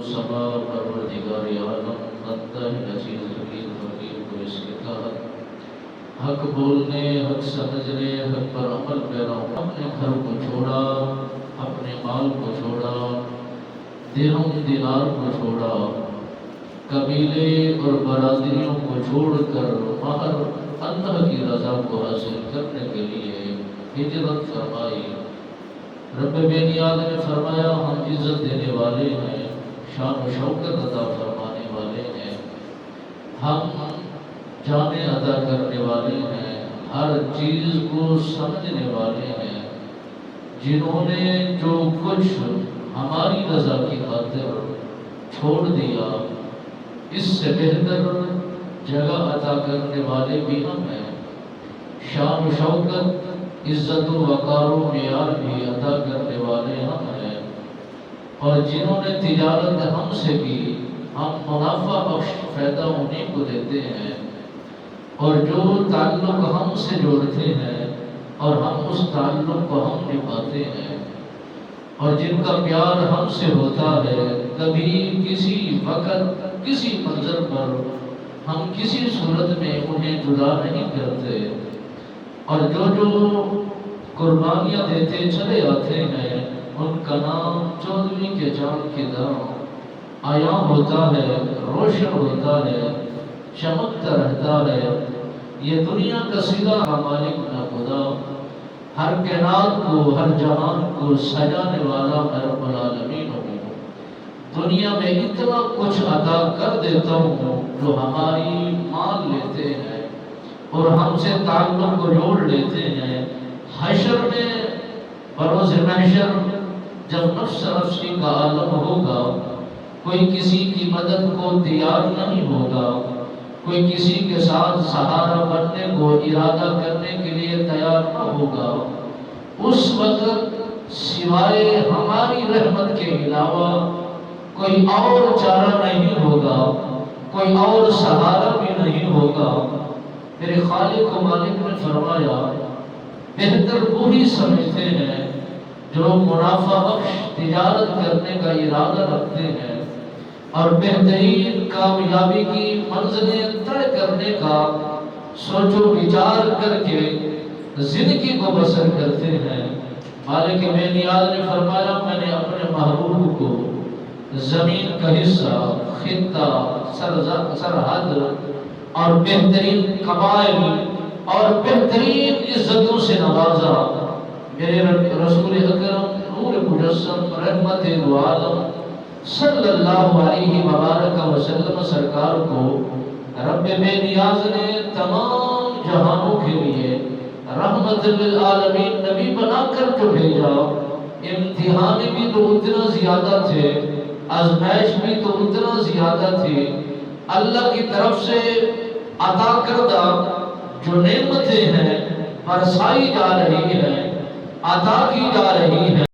سما پروردگار عالم بندہ نچیز حکیم حکیم کو اس کے تحت حق بولنے، حق سمجھنے، حق پر عمل پیرا اپنے گھر کو چھوڑا، اپنے مال کو چھوڑا، درہم دینار کو چھوڑا، قبیلے اور برادریوں کو چھوڑ کر مہر اللہ کی رضا کو حاصل کرنے کے لیے ہجرت فرمائی۔ رب بے نیاز نے فرمایا ہم عزت دینے والے ہیں، شان و شوکت عطا فرمانے والے ہیں، ہم جانیں عطا کرنے والے ہیں، ہر چیز کو سمجھنے والے ہیں۔ جنہوں نے جو کچھ ہماری رضا کی خاطر چھوڑ دیا، اس سے بہتر جگہ عطا کرنے والے بھی ہم ہیں، شان و شوکت، عزت و وقار و معیار بھی عطا کرنے والے ہم ہیں۔ اور جنہوں نے تجارت ہم سے کی، ہم منافع بخش فائدہ انہیں کو دیتے ہیں، اور جو تعلق ہم سے جوڑتے ہیں اور ہم اس تعلق کو ہم نبھاتے ہیں، اور جن کا پیار ہم سے ہوتا ہے، کبھی کسی وقت کسی منظر پر ہم کسی صورت میں انہیں جدا نہیں کرتے، اور جو قربانیاں دیتے چلے آتے ہیں، ان کا نام 14ویں کے چاند کی طرح عیاں ہوتا ہے، روشن ہوتا ہے، چمکتا رہتا ہے۔ یہ دنیا کا سیدھا مالک نہ خدا، ہر کائنات کو، ہر جہان کو سجانے والا میں رب العالمین ہوں۔ دنیا میں اتنا کچھ عطا کر دیتا ہوں جو ہماری مان لیتے ہیں اور ہم سے تعلق کو جوڑ لیتے ہیں۔ حشر میں بروز محشر جب نفس نفسی کا عالم ہوگا، کوئی کسی کی مدد کو تیار نہیں ہوگا، کوئی کسی کے ساتھ سہارا بننے کو ارادہ کرنے کے لیے تیار نہ ہوگا۔ اس وقت سوائے ہماری رحمت کے علاوہ کوئی اور چارہ نہیں ہوگا، کوئی اور سہارا بھی نہیں ہوگا۔ میرے خالق و مالک نے فرمایا بہتر وہی سمجھتے ہیں جو منافع بخش تجارت کرنے کا ارادہ رکھتے ہیں اور بہترین کامیابی کی منزلیں طے کرنے کا سوچ و وچار کر کے زندگی کو بسر کرتے ہیں۔ مالک بے نیاز نے فرمایا میں نے اپنے محبوب کو زمین کا حصہ، خطہ، سرحد اور بہترین قبائل اور بہترین عزتوں سے نوازا۔ میرے رسول اکرم نور مجسم رحمت دو عالم صلی اللہ علیہ وآلہ وسلم سرکار کو رب بے نیاز نے تمام جہانوں کے لیے رحمت للعالمین نبی بنا کر جو بھیجا، امتحان بھی تو اتنا زیادہ تھے، آزمائش بھی تو اتنا زیادہ تھی۔ اللہ کی طرف سے عطا کردہ جو نعمتیں ہیں برسائی جا رہی ہیں، عطا کی جا رہی ہیں۔